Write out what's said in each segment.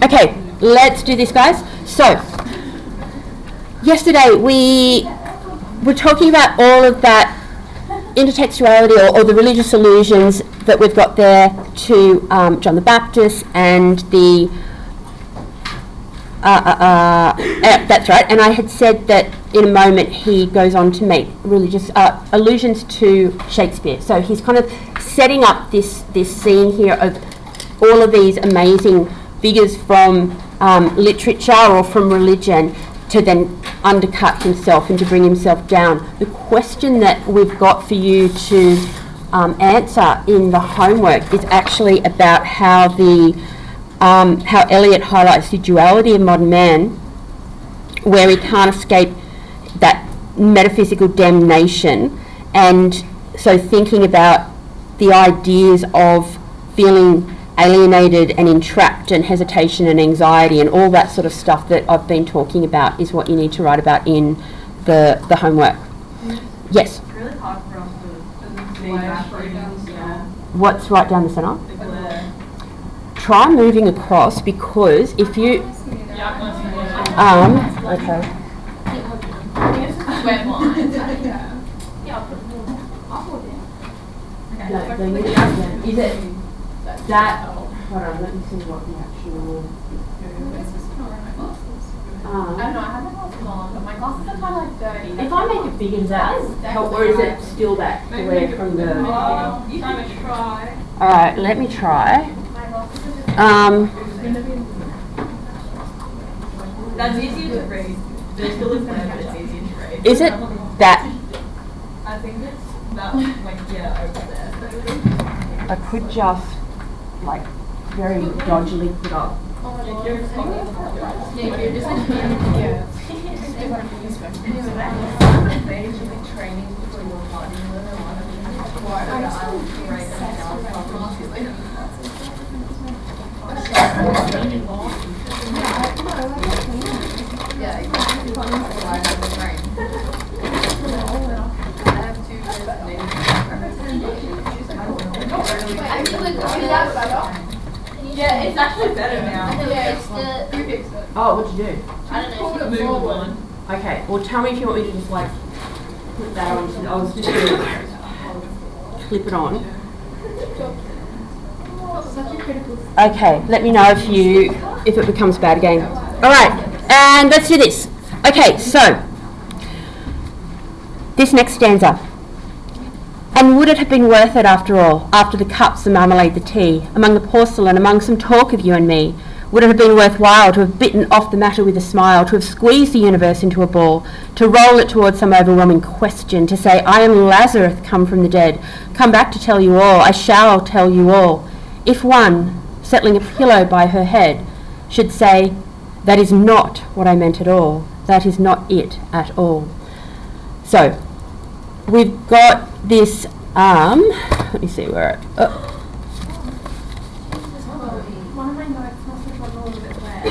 Okay, let's do this, guys. So, yesterday we were talking about all of that intertextuality or the religious allusions that we've got there to John the Baptist and the that's right, and I had said that in a moment he goes on to make religious allusions to Shakespeare. So he's kind of setting up this scene here of all of these amazing figures from literature or from religion to then undercut himself and to bring himself down. The question that we've got for you to answer in the homework is actually about how how Eliot highlights the duality of modern man, where he can't escape that metaphysical damnation, and so thinking about the ideas of feeling alienated and entrapped and hesitation and anxiety and all that sort of stuff that I've been talking about is what you need to write about in the homework. Yes? It's really hard for us to see that. What's right down the centre? Try moving across, because if you... okay. Is it that? Hold on, let me see what the actual. I don't know, I have my glasses on, but my glasses are kind of like dirty. If I make it bigger, does that help, or is it still that clear from the? You can try. All right, let me try. That's easier to read. There's still a flare, but it's easier to read. Is it that? I think it's that, like, yeah, over there. I could just, like, very dodgily put up. Yeah, it's actually better now. Oh, what'd you do? I don't know. Okay, well tell me if you want me to just like put that on. I was just going to clip it on. Okay, let me know if it becomes bad again. Alright, and let's do this. Okay, so this next stanza. And would it have been worth it after all, after the cups, the marmalade, the tea, among the porcelain, among some talk of you and me? Would it have been worthwhile to have bitten off the matter with a smile, to have squeezed the universe into a ball, to roll it towards some overwhelming question, to say, I am Lazarus come from the dead, come back to tell you all, I shall tell you all. If one, settling a pillow by her head, should say, that is not what I meant at all, that is not it at all. So, we've got this, let me see where One of my notes must have gotten a little bit wet.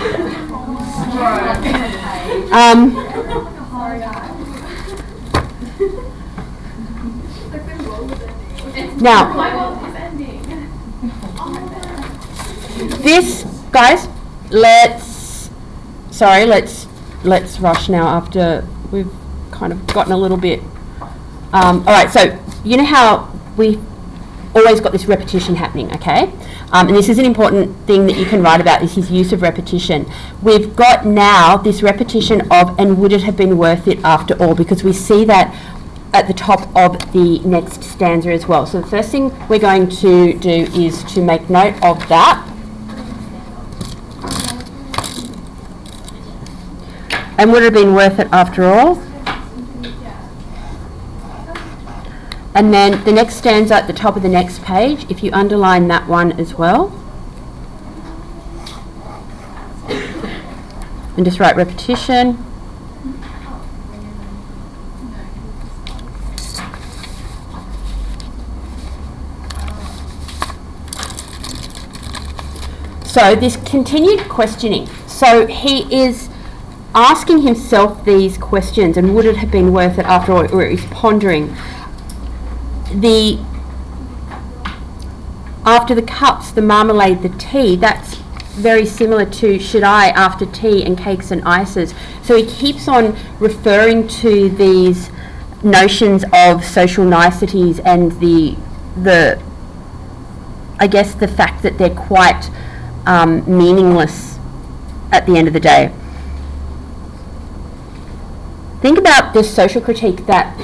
Now, this, guys, let's rush now after we've kind of gotten a little bit. Alright, so you know how we always got this repetition happening, okay? And this is an important thing that you can write about, is his use of repetition. We've got now this repetition of, and would it have been worth it after all, because we see that at the top of the next stanza as well. So the first thing we're going to do is to make note of that. And would it have been worth it after all? And then the next stanza at the top of the next page, if you underline that one as well. And just write repetition. So this continued questioning. So he is asking himself these questions, and would it have been worth it after all, or he's pondering. after the cups, the marmalade, the tea, that's very similar to should I after tea and cakes and ices. So he keeps on referring to these notions of social niceties and the I guess the fact that they're quite meaningless at the end of the day. Think about the social critique that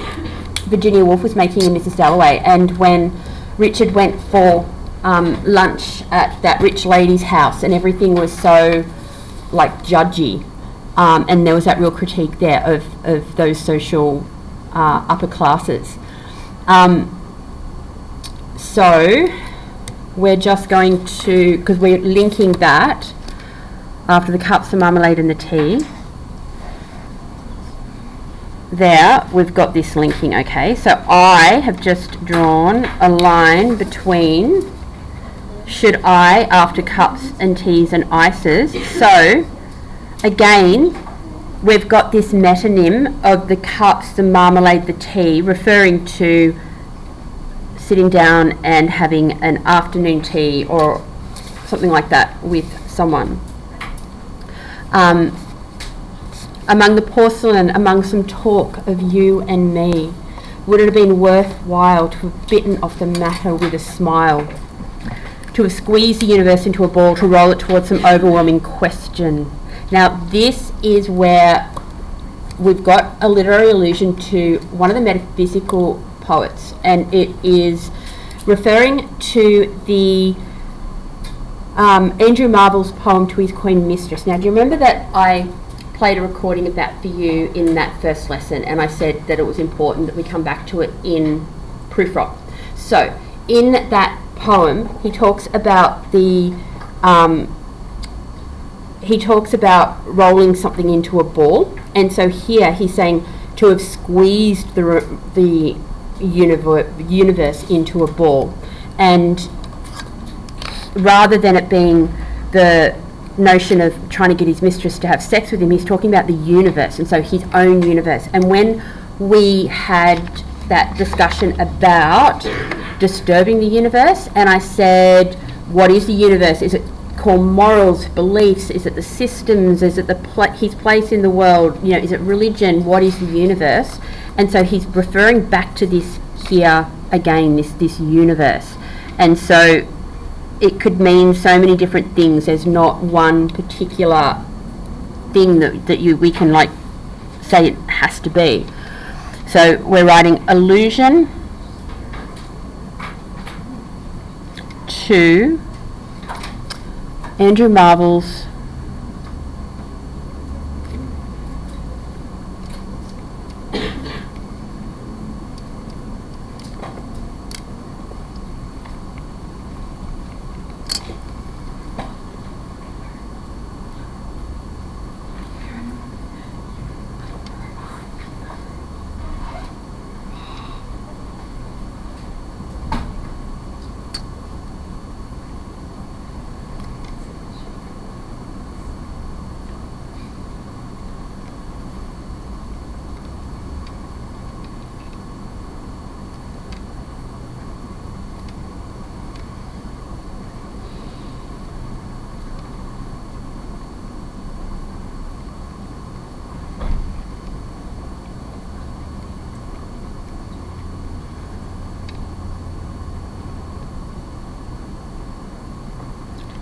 Virginia Woolf was making in Mrs. Dalloway, and when Richard went for lunch at that rich lady's house and everything was so like judgy, and there was that real critique there of those social upper classes. So we're just going to, because we're linking that after the cups, the marmalade and the tea. There, we've got this linking, okay? So I have just drawn a line between should I after cups and teas and ices. So, again, we've got this metonym of the cups, the marmalade, the tea, referring to sitting down and having an afternoon tea or something like that with someone. Among the porcelain, among some talk of you and me, would it have been worthwhile to have bitten off the matter with a smile, to have squeezed the universe into a ball, to roll it towards some overwhelming question? Now, this is where we've got a literary allusion to one of the metaphysical poets, and it is referring to the Andrew Marvell's poem to his Queen Mistress. Now, do you remember that I played a recording of that for you in that first lesson, and I said that it was important that we come back to it in Prufrock? So, in that poem, he talks about rolling something into a ball, and so here he's saying to have squeezed the universe into a ball, and rather than it being the notion of trying to get his mistress to have sex with him, he's talking about the universe, and so his own universe. And when we had that discussion about disturbing the universe, and I said, what is the universe? Is it called morals, beliefs? Is it the systems? Is it his place in the world? You know, is it religion? What is the universe? And so he's referring back to this here again, this universe. And so it could mean so many different things. There's not one particular thing that we can like say it has to be. So we're writing allusion to Andrew Marvell's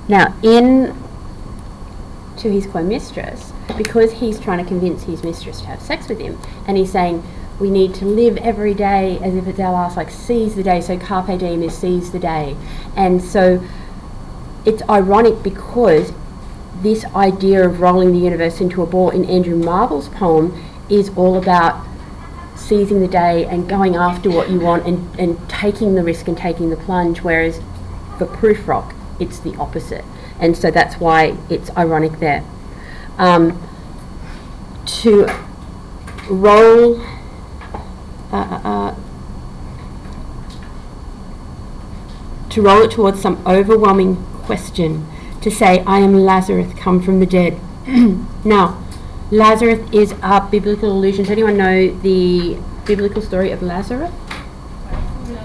now in to his Queen Mistress, because he's trying to convince his mistress to have sex with him, and he's saying we need to live every day as if it's our last, like seize the day. So carpe diem is seize the day. And so it's ironic because this idea of rolling the universe into a ball in Andrew Marvell's poem is all about seizing the day and going after what you want and taking the risk and taking the plunge, whereas for Prufrock it's the opposite. And so that's why it's ironic there. To roll to roll it towards some overwhelming question, to say, I am Lazarus, come from the dead. Now, Lazarus is a biblical allusion. Does anyone know the biblical story of Lazarus? No.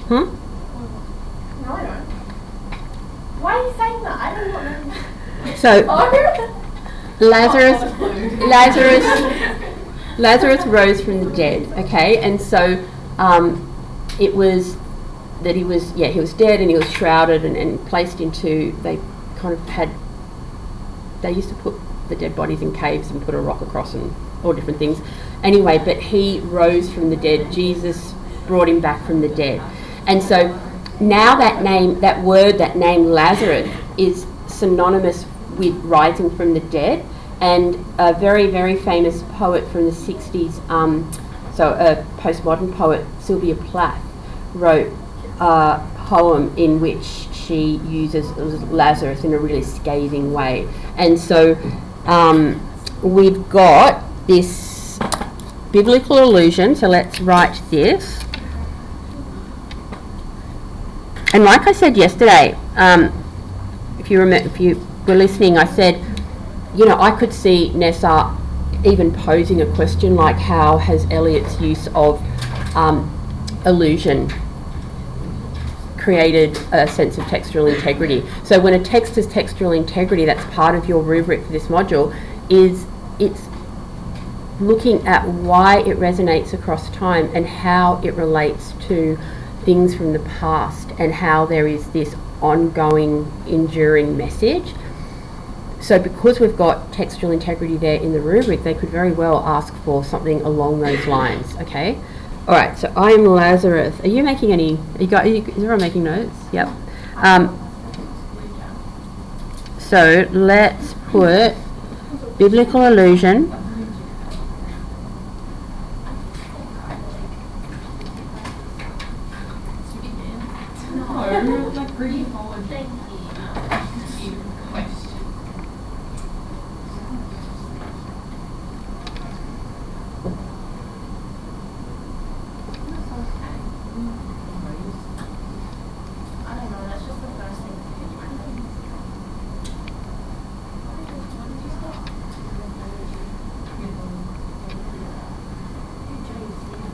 Huh? No, I don't. Why are you saying that? I don't know. So Lazarus rose from the dead. Okay, and so it was that he was dead, and he was shrouded and placed into. They used to put the dead bodies in caves and put a rock across and all different things. Anyway, but he rose from the dead. Jesus brought him back from the dead. And so now that name Lazarus is synonymous with rising from the dead. And a very, very famous poet from the 60s, so a postmodern poet, Sylvia Plath, wrote a poem in which she uses Lazarus in a really scathing way. And so we've got this biblical allusion, so let's write this. And like I said yesterday, if you were listening, I said, I could see Nessa even posing a question like, how has Eliot's use of allusion created a sense of textual integrity? So when a text has textual integrity, that's part of your rubric for this module, it's looking at why it resonates across time and how it relates to things from the past and how there is this ongoing, enduring message. So because we've got textual integrity there in the rubric, they could very well ask for something along those lines, okay? All right, so I am Lazarus. Are you making any, is everyone making notes? Yep. So let's put biblical allusion.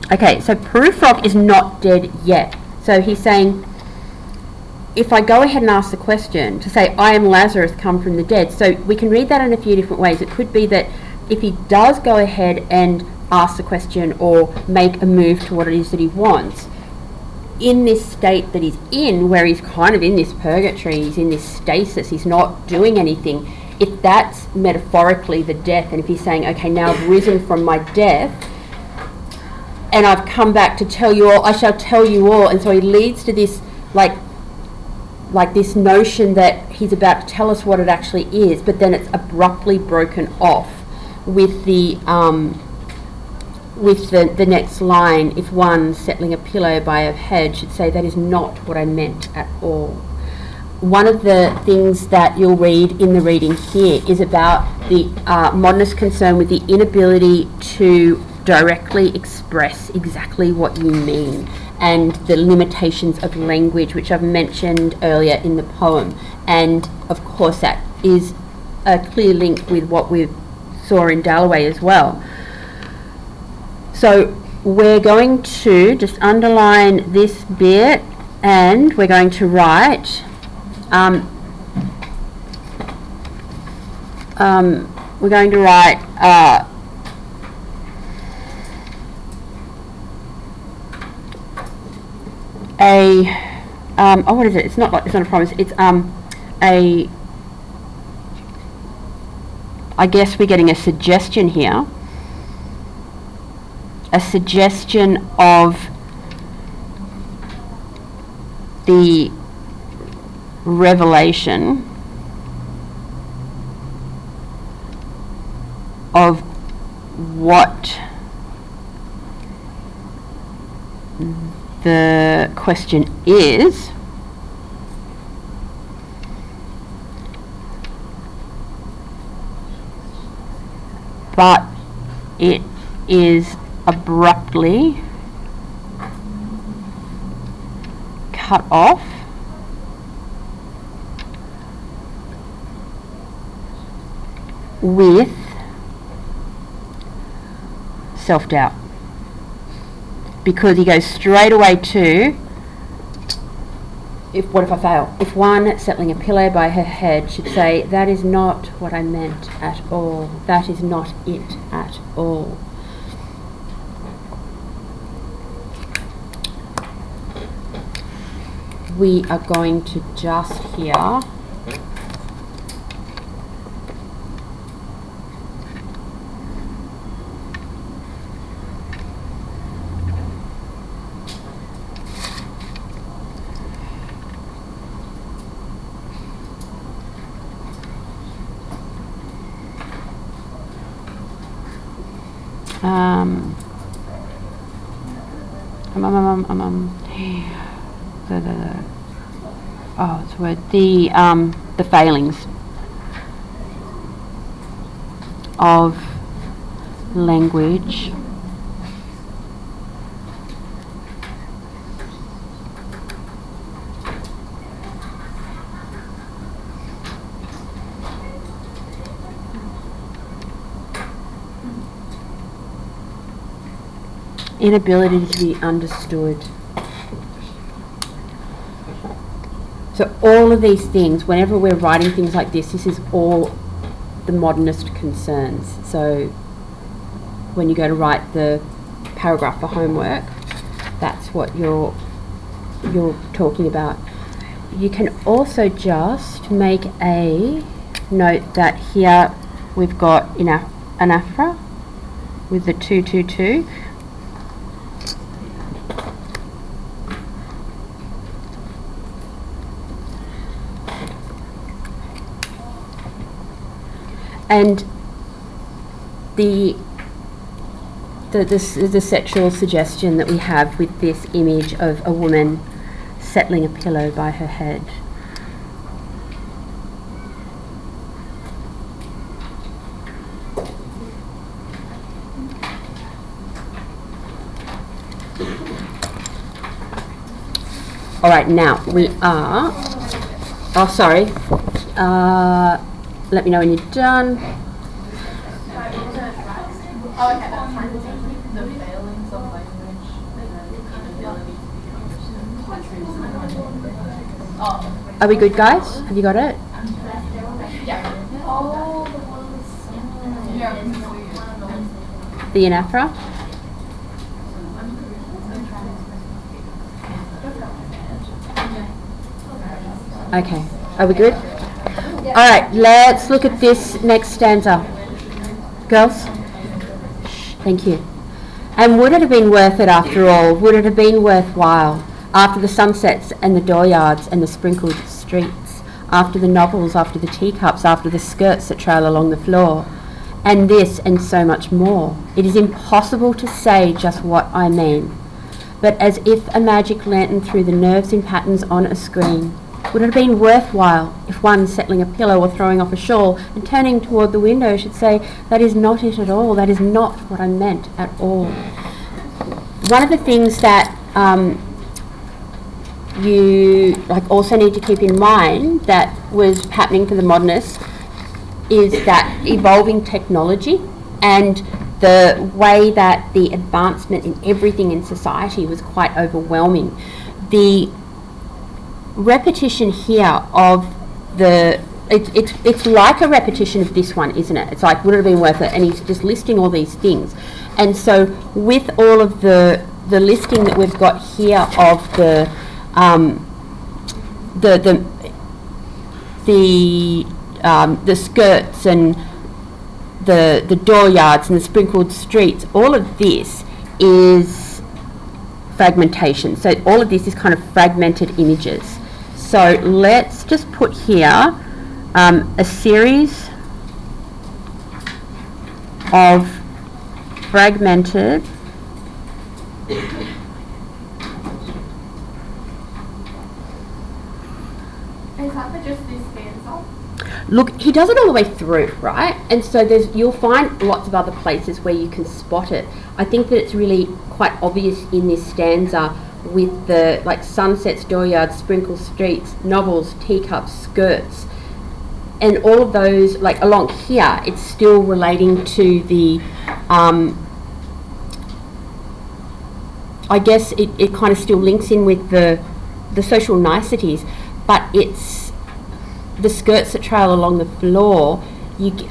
Okay, so Prufrock is not dead yet. So he's saying, if I go ahead and ask the question to say, I am Lazarus, come from the dead. So we can read that in a few different ways. It could be that if he does go ahead and ask the question or make a move to what it is that he wants, in this state that he's in, where he's kind of in this purgatory, he's in this stasis, he's not doing anything, if that's metaphorically the death, and if he's saying, okay, now I've risen from my death, and I've come back to tell you all, I shall tell you all. And so he leads to this, like this notion that he's about to tell us what it actually is, but then it's abruptly broken off with the next line. If one settling a pillow by a hedge should say, that is not what I meant at all. One of the things that you'll read in the reading here is about the modernist concern with the inability to directly express exactly what you mean, and the limitations of language, which I've mentioned earlier in the poem. And of course that is a clear link with what we saw in Dalloway as well. So we're going to just underline this bit, and we're going to write what is it? It's not a promise. It's I guess we're getting a suggestion here. A suggestion of the revelation of what the question is, but it is abruptly cut off with self-doubt, because he goes straight away to what if I fail? If one settling a pillow by her head should say, that is not what I meant at all. That is not it at all. We are going to just here the failings of language inability to be understood. So all of these things, whenever we're writing things like this is all the modernist concerns. So when you go to write the paragraph for homework, that's what you're talking about. You can also just make a note that here we've got an afra with the 222. And the sexual suggestion that we have with this image of a woman settling a pillow by her head. All right, now we are. Oh, sorry. Let me know when you're done. Are we good, guys? Have you got it? The anaphora? Okay. Are we good? All right, let's look at this next stanza. Girls? Shh, thank you. And would it have been worth it after all? Would it have been worthwhile? After the sunsets and the dooryards and the sprinkled streets, after the novels, after the teacups, after the skirts that trail along the floor, and this and so much more. It is impossible to say just what I mean, but as if a magic lantern threw the nerves in patterns on a screen. Would it have been worthwhile if one settling a pillow or throwing off a shawl and turning toward the window should say, that is not it at all, that is not what I meant at all. One of the things that you also need to keep in mind that was happening for the modernists is that evolving technology and the way that the advancement in everything in society was quite overwhelming. The repetition here of it's like a repetition of this one, isn't it? It's like, would it have been worth it? And he's just listing all these things. And so with all of the listing that we've got here of the skirts and the dooryards and the sprinkled streets, all of this is fragmentation. So all of this is kind of fragmented images. So let's just put here a series of fragmented Is that for just this stanza? Look, he does it all the way through, right? And so you'll find lots of other places where you can spot it. I think that it's really quite obvious in this stanza with the sunsets, dooryards, sprinkled streets, novels, teacups, skirts, and all of those along here. It's still relating to the. I guess it kind of still links in with the the social niceties, but it's the skirts that trail along the floor.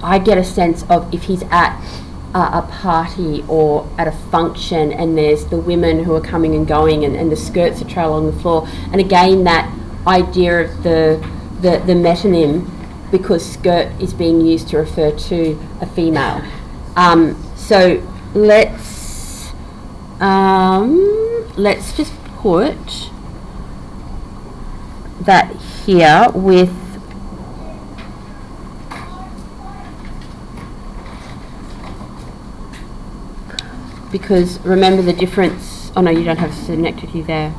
I get a sense of if he's at a party or at a function and there's the women who are coming and going and the skirts that trail along the floor. And again, that idea of the metonym, because skirt is being used to refer to a female. So let's just put that here with because remember the difference. Oh no, you don't have synecdoche there.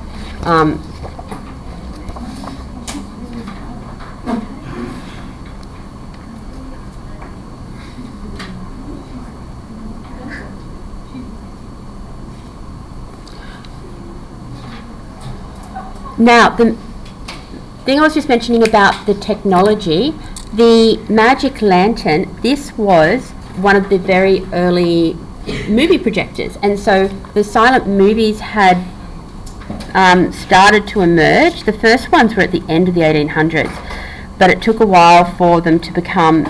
Now, the thing I was just mentioning about the technology, the magic lantern, this was one of the very early movie projectors, and so the silent movies had started to emerge. The first ones were at the end of the 1800s, but it took a while for them to become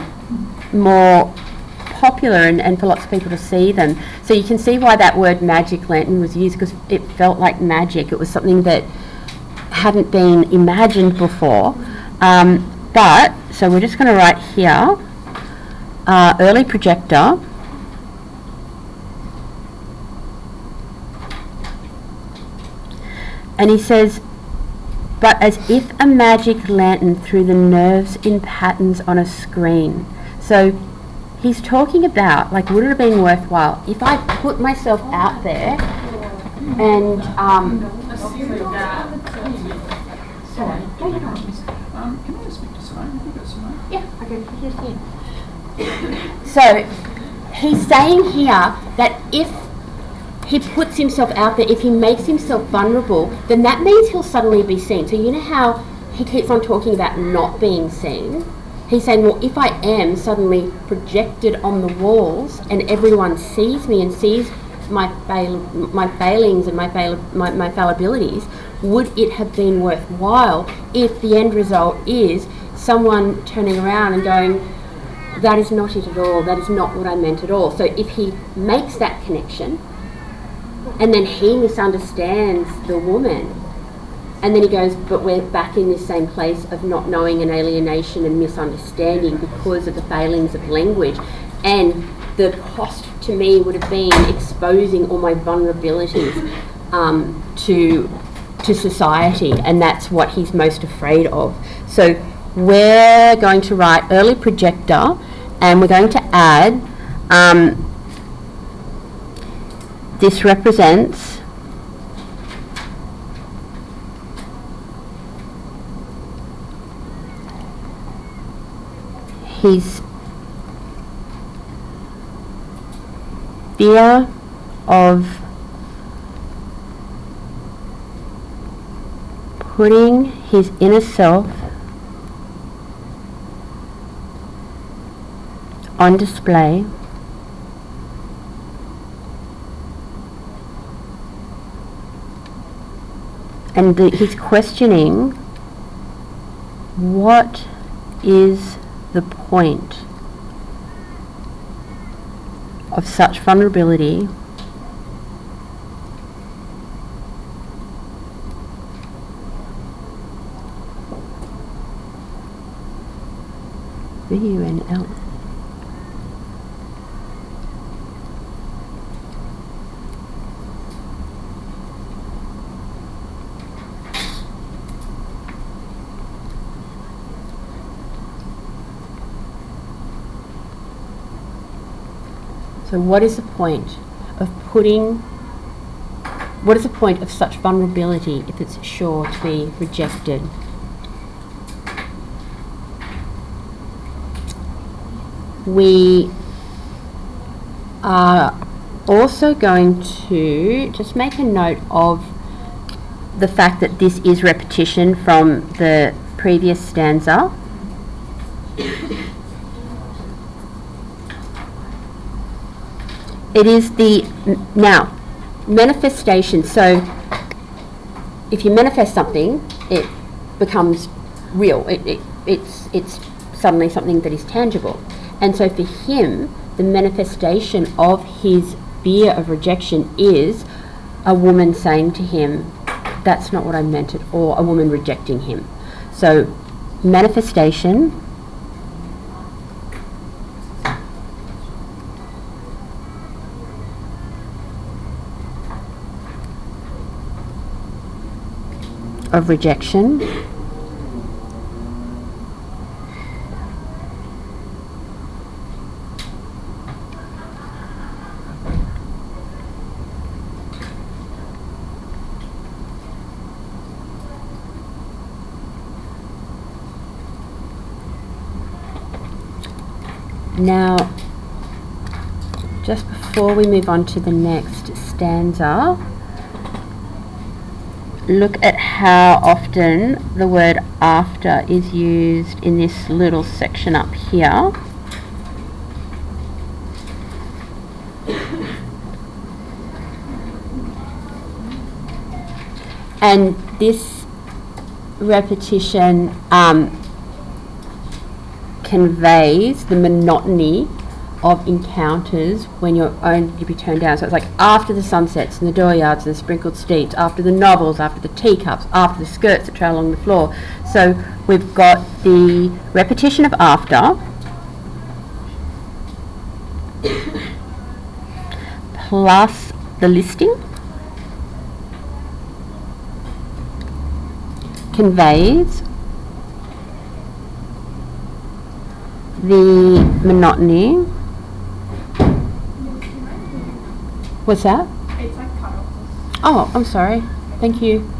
more popular and for lots of people to see them. So you can see why that word magic lantern was used, because it felt like magic. It was something that hadn't been imagined before. But so we're just going to write here early projector, and he says, but as if a magic lantern through the nerves in patterns on a screen. So he's talking about, like, would it have been worthwhile if I put myself out there and sorry. Can I speak to Simone? Have you got Simone? Yeah, I can. Just here. So he's saying here that if he puts himself out there, if he makes himself vulnerable, then that means he'll suddenly be seen. So you know how he keeps on talking about not being seen? He's saying, well, if I am suddenly projected on the walls and everyone sees me and sees my failings and my fallibilities, would it have been worthwhile if the end result is someone turning around and going, that is not it at all, that is not what I meant at all. So if he makes that connection and then he misunderstands the woman, and then he goes, but we're back in this same place of not knowing and alienation and misunderstanding because of the failings of language, and the cost to me would have been exposing all my vulnerabilities to society, and that's what he's most afraid of. So we're going to write early projector, and we're going to add this represents his fear of putting his inner self on display and he's questioning, what is the point of such vulnerability VUNL. So what is the point of such vulnerability if it's sure to be rejected? We are also going to just make a note of the fact that this is repetition from the previous stanza. It is the now manifestation. So if you manifest something, it becomes real. It's suddenly something that is tangible. And so for him, the manifestation of his fear of rejection is a woman saying to him, that's not what I meant it, or a woman rejecting him. So manifestation of rejection Now, just before we move on to the next stanza, look at how often the word after is used in this little section up here. And this repetition conveys the monotony of encounters when you're only to be turned down. So it's like after the sunsets and the dooryards and the sprinkled steeps, after the novels, after the teacups, after the skirts that trail along the floor. So we've got the repetition of after plus the listing conveys the monotony. What's that? It's like cut off. Oh, I'm sorry. Thank you.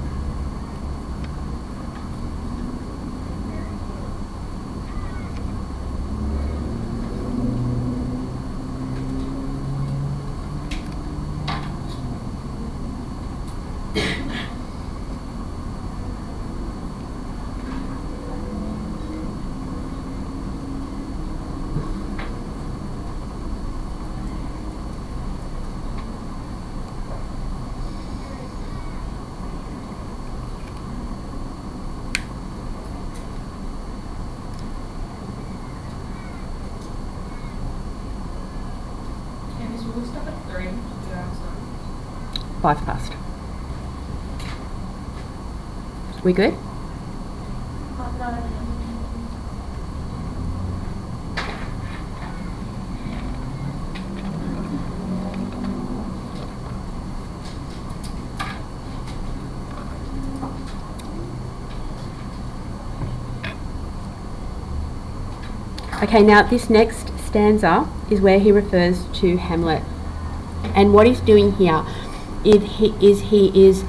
We'll stop at 3 to do our stuff. 5 past. We good? No. Okay, now this next stanza is where he refers to Hamlet, and what he's doing here is he is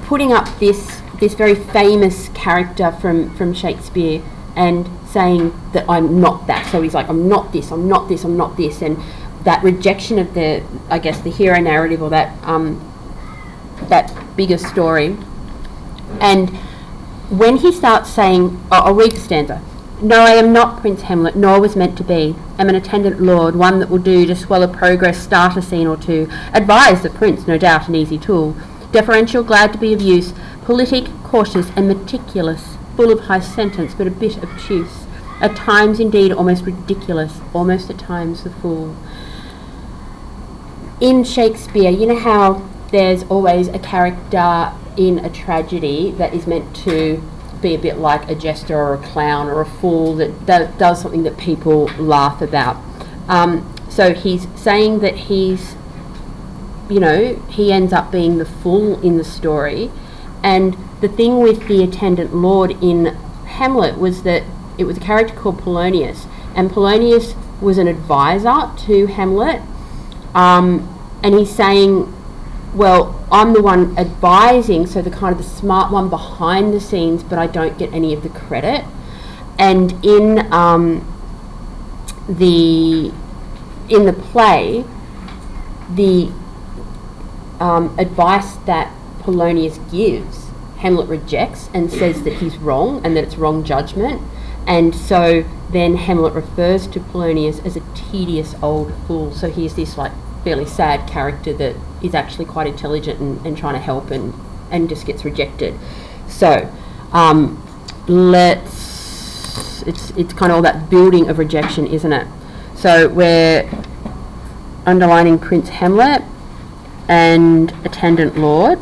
putting up this very famous character from Shakespeare and saying that I'm not that. So he's like, I'm not this, I'm not this, I'm not this, and that rejection of the, I guess, the hero narrative, or that that bigger story. And when he starts saying, I'll read the stanza. No, I am not Prince Hamlet, nor was meant to be. Am an attendant lord, one that will do to swell a progress, start a scene or two. Advise the prince, no doubt an easy tool. Deferential, glad to be of use. Politic, cautious and meticulous. Full of high sentence, but a bit obtuse. At times, indeed, almost ridiculous. Almost at times the fool. In Shakespeare, you know how there's always a character in a tragedy that is meant to be a bit like a jester or a clown or a fool that does something that people laugh about. So he's saying that he's, you know, he ends up being the fool in the story. And the thing with the attendant lord in Hamlet was that it was a character called Polonius, and Polonius was an advisor to Hamlet, and he's saying, well, I'm the one advising, so the kind of the smart one behind the scenes, but I don't get any of the credit. And in the play, the advice that Polonius gives, Hamlet rejects and says that he's wrong and that it's wrong judgment. And so then Hamlet refers to Polonius as a tedious old fool. So he's this like fairly sad character that is actually quite intelligent and trying to help and just gets rejected. So it's kind of all that building of rejection, isn't it? So we're underlining Prince Hamlet and Attendant Lord.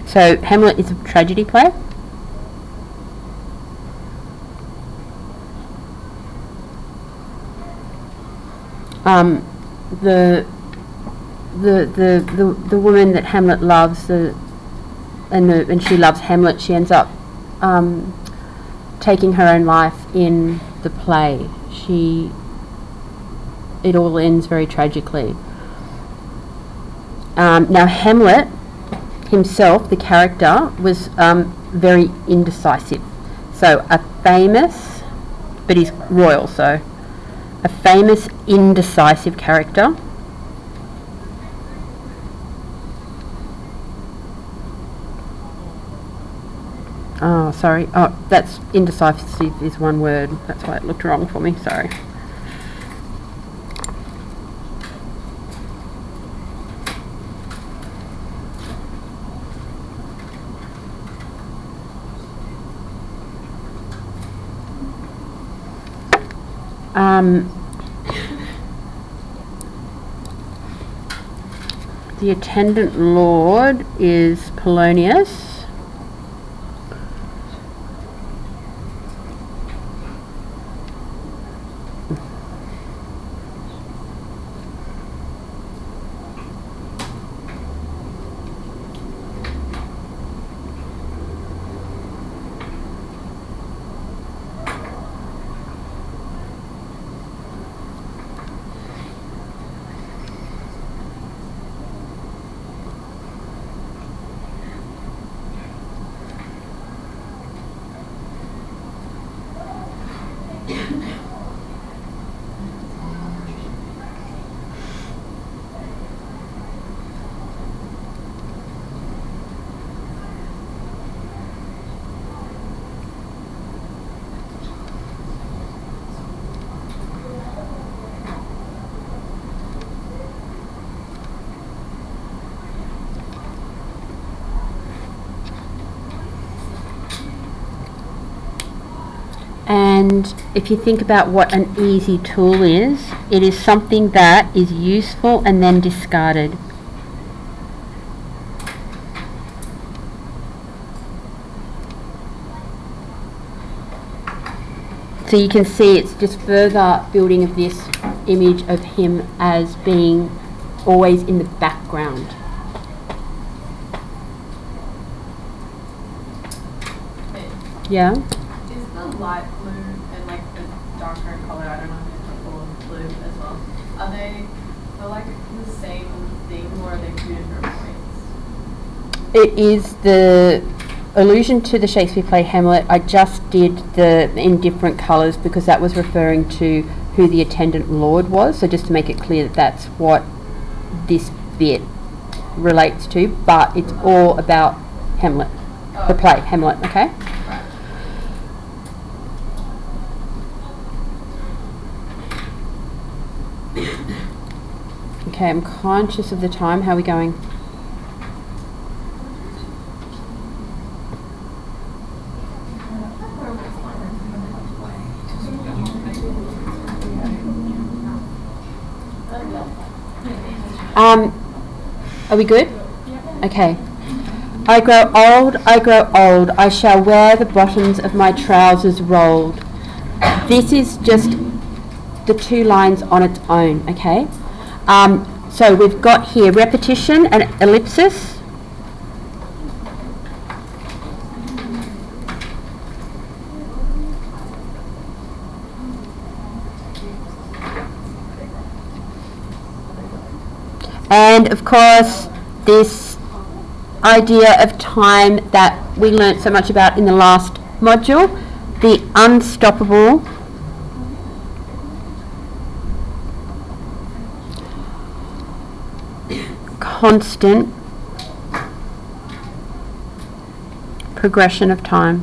So Hamlet is a tragedy play. The woman that Hamlet loves, and she loves Hamlet, she ends up taking her own life in the play. It all ends very tragically. Now Hamlet himself, the character, was very indecisive. So a famous, but he's royal, so a famous indecisive character. Oh, sorry. Oh, that's indecisive is one word. That's why it looked wrong for me. Sorry. The attendant lord is Polonius. And if you think about what an easy tool is, it is something that is useful and then discarded. So you can see it's just further building of this image of him as being always in the background. Yeah? Light blue and like a darker color, I don't know if it's purple and blue as well. Are they like the same thing, or are they two different points? It is the allusion to the Shakespeare play Hamlet. I just did the in different colours because that was referring to who the attendant lord was, so just to make it clear that that's what this bit relates to, but it's all about Hamlet, the play Hamlet, okay? Okay, I'm conscious of the time. How are we going? Are we good? Okay. I grow old, I shall wear the bottoms of my trousers rolled. This is just the two lines on its own, okay? So we've got here repetition and ellipsis. And of course this idea of time that we learnt so much about in the last module, the unstoppable constant progression of time.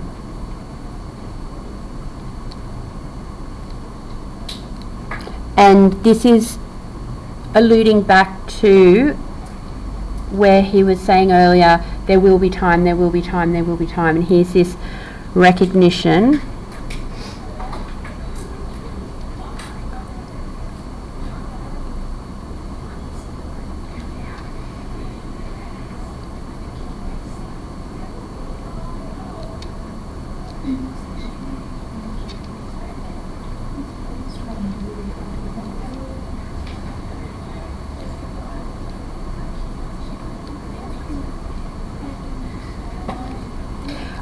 And this is alluding back to where he was saying earlier, there will be time, there will be time, there will be time. And here's this recognition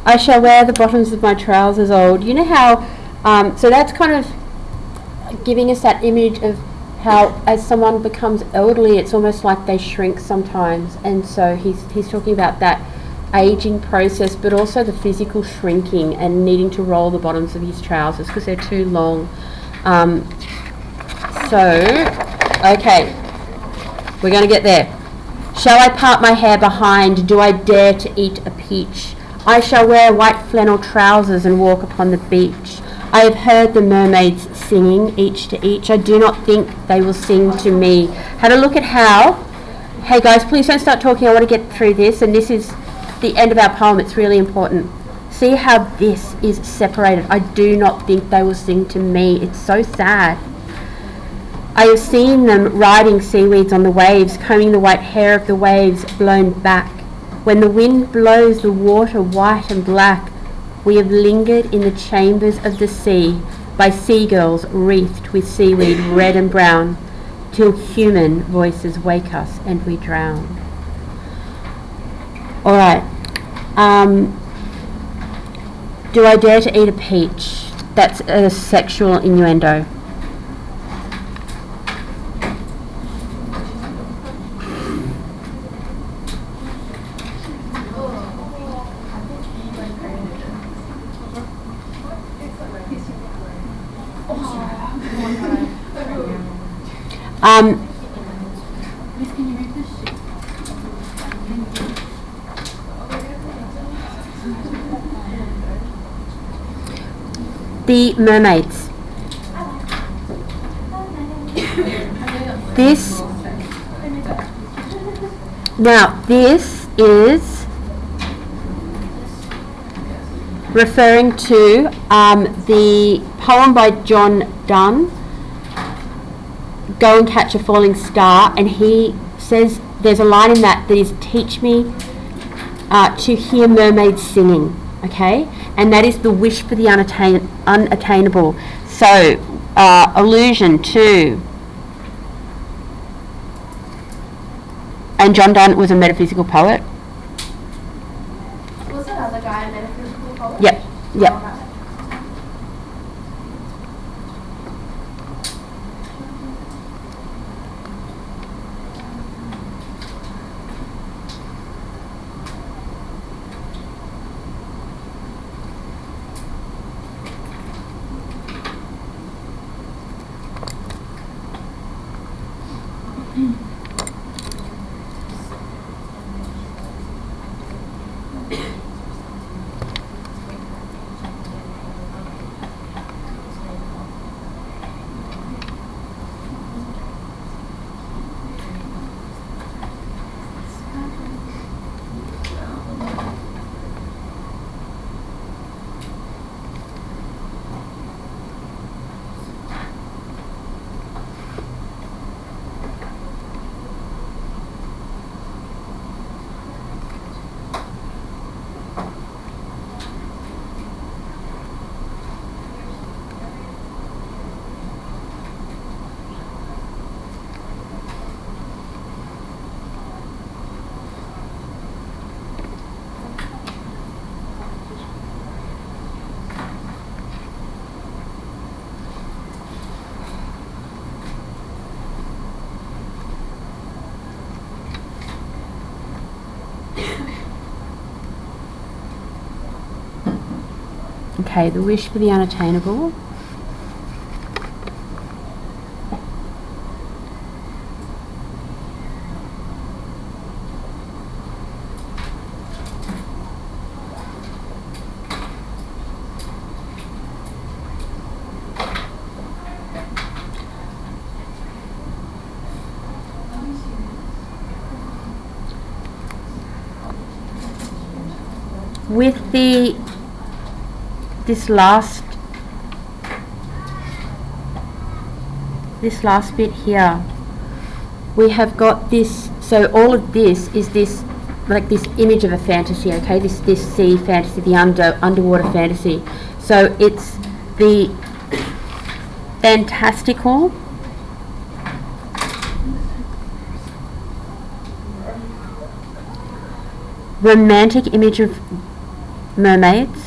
I shall wear the bottoms of my trousers old. You know how, so that's kind of giving us that image of how as someone becomes elderly, it's almost like they shrink sometimes. And so he's talking about that aging process, but also the physical shrinking and needing to roll the bottoms of his trousers because they're too long. Okay, we're going to get there. Shall I part my hair behind? Do I dare to eat a peach? I shall wear white flannel trousers and walk upon the beach. I have heard the mermaids singing, each to each. I do not think they will sing to me. Had a look at how. Hey guys, please don't start talking. I want to get through this. And this is the end of our poem. It's really important. See how this is separated. I do not think they will sing to me. It's so sad. I have seen them riding seaweeds on the waves, combing the white hair of the waves blown back. When the wind blows the water white and black, we have lingered in the chambers of the sea by seagulls wreathed with seaweed red and brown, till human voices wake us and we drown. All right. Do I dare to eat a peach? That's a sexual innuendo. The mermaids. This is referring to the poem by John Donne, Go and Catch a Falling Star, and he says there's a line in that is teach me to hear mermaids singing, okay? And that is the wish for the unattainable. So, allusion to, and John Donne was a metaphysical poet. Was that other guy a metaphysical poet? Yep. Okay, the wish for the unattainable. With this last bit here, we have got this, so all of this is this, like this image of a fantasy, okay, this sea fantasy, the underwater fantasy. So it's the fantastical, romantic image of mermaids,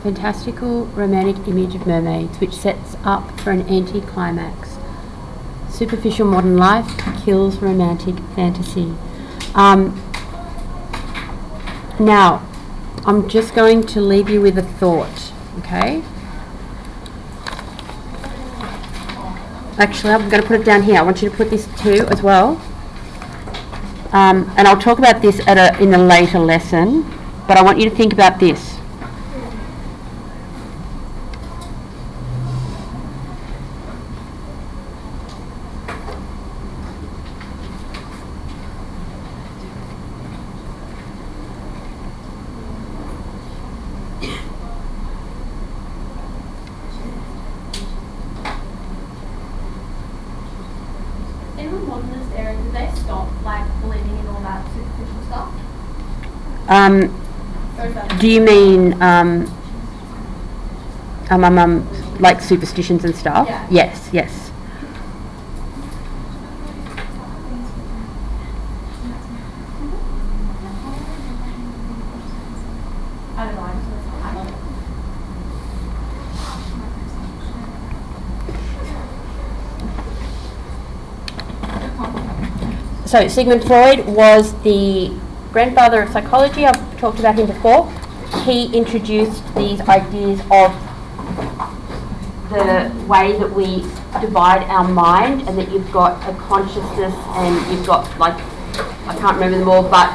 fantastical romantic image of mermaids, which sets up for an anti-climax. Superficial modern life kills romantic fantasy. Now, I'm just going to leave you with a thought, okay? Actually, I'm going to put it down here. I want you to put this too as well. And I'll talk about this in a later lesson, but I want you to think about this. In the modernist era, did they stop like believing in all that superficial stuff? Or is that Do you mean like superstitions and stuff? Yeah. Yes, yes. I don't know. I love it. So Sigmund Freud was the grandfather of psychology. I've talked about him before. He introduced these ideas of the way that we divide our mind, and that you've got a consciousness and you've got, like, I can't remember them all, but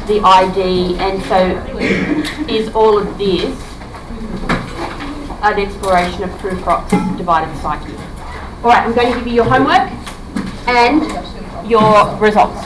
the ID, and so is all of this an exploration of Prufrock's divided psyche. Alright, I'm going to give you your homework and your results.